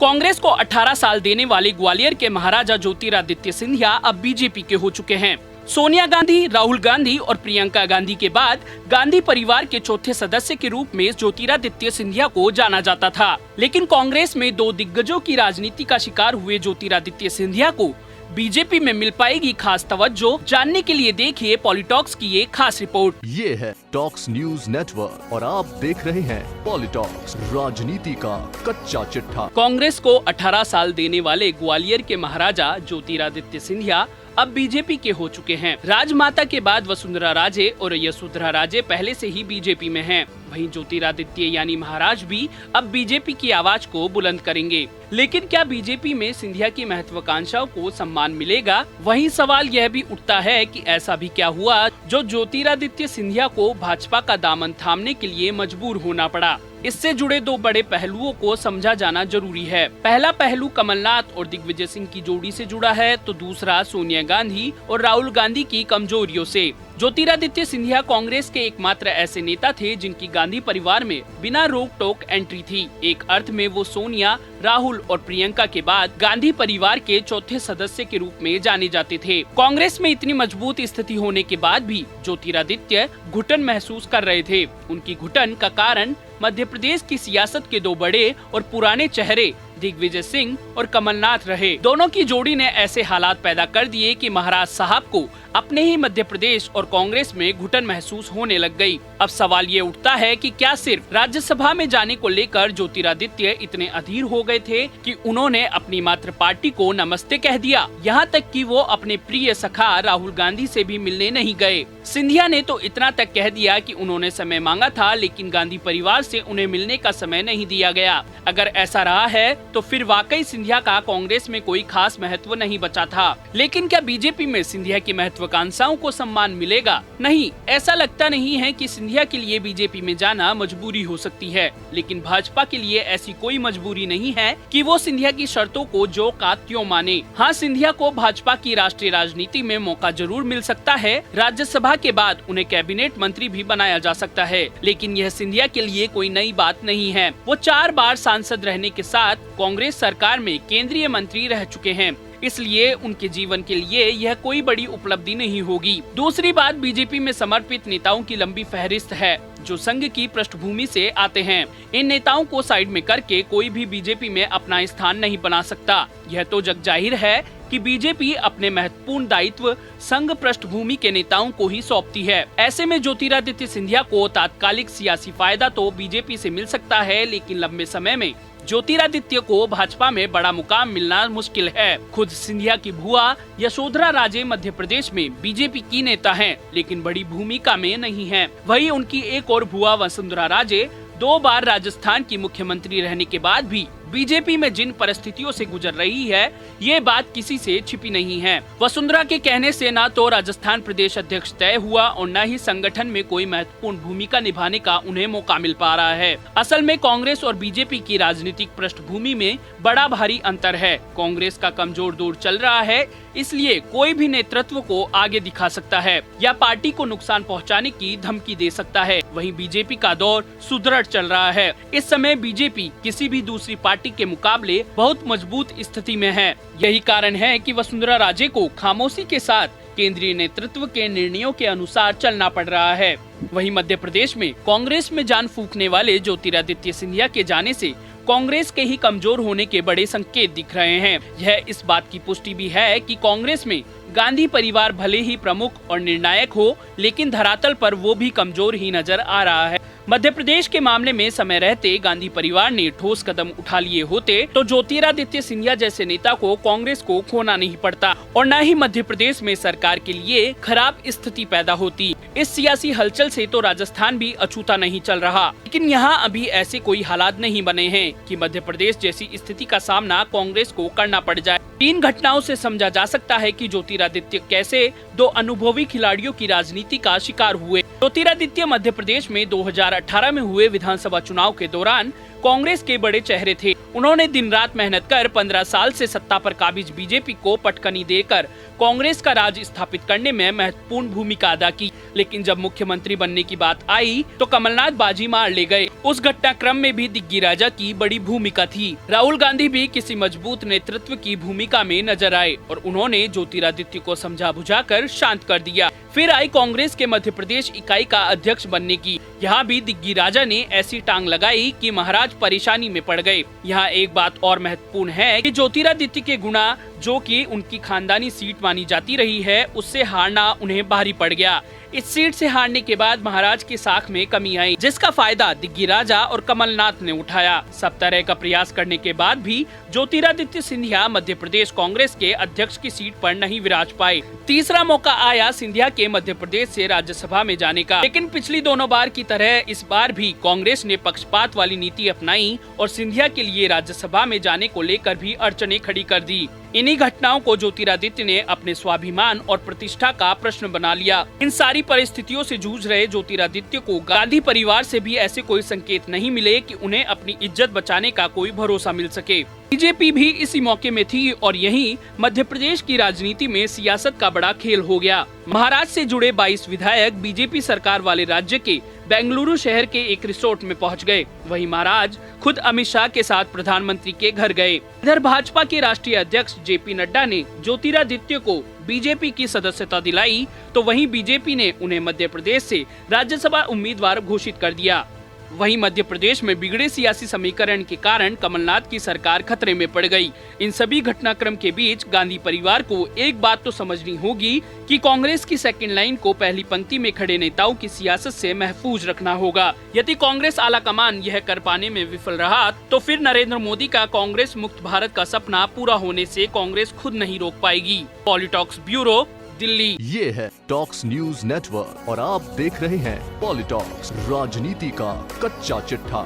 कांग्रेस को 18 साल देने वाले ग्वालियर के महाराजा ज्योतिरादित्य सिंधिया अब बीजेपी के हो चुके हैं। सोनिया गांधी, राहुल गांधी और प्रियंका गांधी के बाद गांधी परिवार के चौथे सदस्य के रूप में ज्योतिरादित्य सिंधिया को जाना जाता था। लेकिन कांग्रेस में दो दिग्गजों की राजनीति का शिकार हुए ज्योतिरादित्य सिंधिया को बीजेपी में मिल पाएगी खास तवज्जो, जानने के लिए देखिए पॉलिटॉक्स की ये खास रिपोर्ट। ये है टॉक्स न्यूज नेटवर्क और आप देख रहे हैं पॉलिटॉक्स, राजनीति का कच्चा चिट्ठा। कांग्रेस को 18 साल देने वाले ग्वालियर के महाराजा ज्योतिरादित्य सिंधिया अब बीजेपी के हो चुके हैं। राजमाता के बाद वसुंधरा राजे और यशोधरा राजे पहले से ही बीजेपी में हैं। वहीं ज्योतिरादित्य यानी महाराज भी अब बीजेपी की आवाज को बुलंद करेंगे। लेकिन क्या बीजेपी में सिंधिया की महत्वाकांक्षाओं को सम्मान मिलेगा? वहीं सवाल यह भी उठता है कि ऐसा भी क्या हुआ जो ज्योतिरादित्य सिंधिया को भाजपा का दामन थामने के लिए मजबूर होना पड़ा। इससे जुड़े दो बड़े पहलुओं को समझा जाना जरूरी है। पहला पहलू कमलनाथ और दिग्विजय सिंह की जोड़ी से जुड़ा है, तो दूसरा सोनिया गांधी और राहुल गांधी की कमजोरियों से। ज्योतिरादित्य सिंधिया कांग्रेस के एकमात्र ऐसे नेता थे जिनकी गांधी परिवार में बिना रोक टोक एंट्री थी। एक अर्थ में वो सोनिया, राहुल और प्रियंका के बाद गांधी परिवार के चौथे सदस्य के रूप में जाने जाते थे। कांग्रेस में इतनी मजबूत स्थिति होने के बाद भी ज्योतिरादित्य घुटन महसूस कर रहे थे। उनकी घुटन का कारण मध्य प्रदेश की सियासत के दो बड़े और पुराने चेहरे दिग्विजय सिंह और कमलनाथ रहे। दोनों की जोड़ी ने ऐसे हालात पैदा कर दिए कि महाराज साहब को अपने ही मध्य प्रदेश और कांग्रेस में घुटन महसूस होने लग गई। अब सवाल ये उठता है कि क्या सिर्फ राज्यसभा में जाने को लेकर ज्योतिरादित्य इतने अधीर हो गए थे कि उन्होंने अपनी मातृ पार्टी को नमस्ते कह दिया, यहाँ तक कि वो अपने प्रिय सखा राहुल गांधी से भी मिलने नहीं गए। सिंधिया ने तो इतना तक कह दिया कि उन्होंने समय मांगा था, लेकिन गांधी परिवार से उन्हें मिलने का समय नहीं दिया गया। अगर ऐसा रहा है तो फिर वाकई सिंधिया का कांग्रेस में कोई खास महत्व नहीं बचा था। लेकिन क्या बीजेपी में सिंधिया की महत्वाकांक्षाओं को सम्मान मिलेगा? नहीं, ऐसा लगता नहीं है कि सिंधिया के लिए बीजेपी में जाना मजबूरी हो सकती है। लेकिन भाजपा के लिए ऐसी कोई मजबूरी नहीं है कि वो सिंधिया की शर्तों को जो का त्यों माने। हाँ, सिंधिया को भाजपा की राष्ट्रीय राजनीति में मौका जरूर मिल सकता है। राज्यसभा के बाद उन्हें कैबिनेट मंत्री भी बनाया जा सकता है। लेकिन यह सिंधिया के लिए कोई नई बात नहीं है। वो 4 बार सांसद रहने के साथ कांग्रेस सरकार में केंद्रीय मंत्री रह चुके हैं, इसलिए उनके जीवन के लिए यह कोई बड़ी उपलब्धि नहीं होगी। दूसरी बात, बीजेपी में समर्पित नेताओं की लंबी फहरिस्त है जो संघ की पृष्ठभूमि से आते हैं। इन नेताओं को साइड में करके कोई भी बीजेपी में अपना स्थान नहीं बना सकता। यह तो जग जाहिर है कि बीजेपी अपने महत्वपूर्ण दायित्व संघ पृष्ठभूमि के नेताओं को ही सौंपती है। ऐसे में ज्योतिरादित्य सिंधिया को तात्कालिक सियासी फायदा तो बीजेपी से मिल सकता है, लेकिन लंबे समय में ज्योतिरादित्य को भाजपा में बड़ा मुकाम मिलना मुश्किल है। खुद सिंधिया की भुआ यशोधरा राजे मध्य प्रदेश में बीजेपी की नेता हैं, लेकिन बड़ी भूमिका में नहीं हैं। वहीं उनकी एक और भुआ वसुंधरा राजे 2 बार राजस्थान की मुख्यमंत्री रहने के बाद भी बीजेपी में जिन परिस्थितियों से गुजर रही है, ये बात किसी से छिपी नहीं है। वसुंधरा के कहने से न तो राजस्थान प्रदेश अध्यक्ष तय हुआ और न ही संगठन में कोई महत्वपूर्ण भूमिका निभाने का उन्हें मौका मिल पा रहा है। असल में कांग्रेस और बीजेपी की राजनीतिक पृष्ठभूमि में बड़ा भारी अंतर है। कांग्रेस का कमजोर दौर चल रहा है, इसलिए कोई भी नेतृत्व को आगे दिखा सकता है या पार्टी को नुकसान पहुंचाने की धमकी दे सकता है। वहीं बीजेपी का दौर सुदृढ़ चल रहा है। इस समय बीजेपी किसी भी दूसरी पार्टी के मुकाबले बहुत मजबूत स्थिति में है। यही कारण है कि वसुंधरा राजे को खामोशी के साथ केंद्रीय नेतृत्व के निर्णयों के अनुसार चलना पड़ रहा है। वहीं मध्य प्रदेश में कांग्रेस में जान फूंकने वाले ज्योतिरादित्य सिंधिया के जाने से कांग्रेस के ही कमजोर होने के बड़े संकेत दिख रहे हैं। यह इस बात की पुष्टि भी है कि कांग्रेस में गांधी परिवार भले ही प्रमुख और निर्णायक हो, लेकिन धरातल पर वो भी कमजोर ही नजर आ रहा है। मध्य प्रदेश के मामले में समय रहते गांधी परिवार ने ठोस कदम उठा लिए होते तो ज्योतिरादित्य सिंधिया जैसे नेता को कांग्रेस को खोना नहीं पड़ता और न ही मध्य प्रदेश में सरकार के लिए खराब स्थिति पैदा होती। इस सियासी हलचल से तो राजस्थान भी अछूता नहीं चल रहा, लेकिन यहाँ अभी ऐसे कोई हालात नहीं बने हैं कि मध्य प्रदेश जैसी स्थिति का सामना कांग्रेस को करना पड़ जाए। 3 घटनाओं से समझा जा सकता है कि ज्योतिरादित्य कैसे 2 अनुभवी खिलाड़ियों की राजनीति का शिकार हुए। ज्योतिरादित्य मध्य प्रदेश में 2018 में हुए विधानसभा चुनाव के दौरान कांग्रेस के बड़े चेहरे थे। उन्होंने दिन रात मेहनत कर 15 साल से सत्ता पर काबिज बीजेपी को पटकनी देकर कांग्रेस का राज स्थापित करने में महत्वपूर्ण भूमिका अदा की। लेकिन जब मुख्यमंत्री बनने की बात आई तो कमलनाथ बाजी मार ले गए। उस घटनाक्रम में भी दिग्गी राजा की बड़ी भूमिका थी। राहुल गांधी भी किसी मजबूत नेतृत्व की भूमिका में नजर आए और उन्होंने ज्योतिरादित्य को समझा बुझाकर शांत कर दिया। फिर आई कांग्रेस के मध्य प्रदेश इकाई का अध्यक्ष बनने की। यहाँ भी दिग्गी राजा ने ऐसी टांग लगाई कि महाराज परेशानी में पड़ गए। यहाँ एक बात और महत्वपूर्ण है कि ज्योतिरादित्य के गुना, जो कि उनकी खानदानी सीट मानी जाती रही है, उससे हारना उन्हें भारी पड़ गया। इस सीट से हारने के बाद महाराज की साख में कमी आई, जिसका फायदा दिग्गी राजा और कमलनाथ ने उठाया। सब तरह का प्रयास करने के बाद भी ज्योतिरादित्य सिंधिया मध्य प्रदेश कांग्रेस के अध्यक्ष की सीट पर नहीं विराज पाए। तीसरा मौका आया सिंधिया के मध्य प्रदेश से राज्यसभा में जाने का, लेकिन पिछली दोनों बार की तरह इस बार भी कांग्रेस ने पक्षपात वाली नीति अपनाई और सिंधिया के लिए राज्यसभा में जाने को लेकर भी अड़चनें खड़ी कर दी। इन्हीं घटनाओं को ज्योतिरादित्य ने अपने स्वाभिमान और प्रतिष्ठा का प्रश्न बना लिया। इन सारी परिस्थितियों से जूझ रहे ज्योतिरादित्य को गांधी परिवार से भी ऐसे कोई संकेत नहीं मिले कि उन्हें अपनी इज्जत बचाने का कोई भरोसा मिल सके। बीजेपी भी इसी मौके में थी और यहीं मध्य प्रदेश की राजनीति में सियासत का बड़ा खेल हो गया। महाराष्ट्र से जुड़े 22 विधायक बीजेपी सरकार वाले राज्य के बेंगलुरु शहर के एक रिसोर्ट में पहुंच गए। वहीं महाराज खुद अमित शाह के साथ प्रधानमंत्री के घर गए। इधर भाजपा के राष्ट्रीय अध्यक्ष जेपी नड्डा ने ज्योतिरादित्य को बीजेपी की सदस्यता दिलाई, तो वहीं बीजेपी ने उन्हें मध्य प्रदेश से राज्यसभा उम्मीदवार घोषित कर दिया। वहीं मध्य प्रदेश में बिगड़े सियासी समीकरण के कारण कमलनाथ की सरकार खतरे में पड़ गई। इन सभी घटनाक्रम के बीच गांधी परिवार को एक बात तो समझनी होगी कि कांग्रेस की सेकंड लाइन को पहली पंक्ति में खड़े नेताओं की सियासत से महफूज रखना होगा। यदि कांग्रेस आला कमान यह कर पाने में विफल रहा तो फिर नरेंद्र मोदी का कांग्रेस मुक्त भारत का सपना पूरा होने से कांग्रेस खुद नहीं रोक पाएगी। पॉलिटॉक्स ब्यूरो, दिल्ली। ये है टॉक्स न्यूज नेटवर्क और आप देख रहे हैं पॉलिटॉक्स, राजनीति का कच्चा चिट्ठा।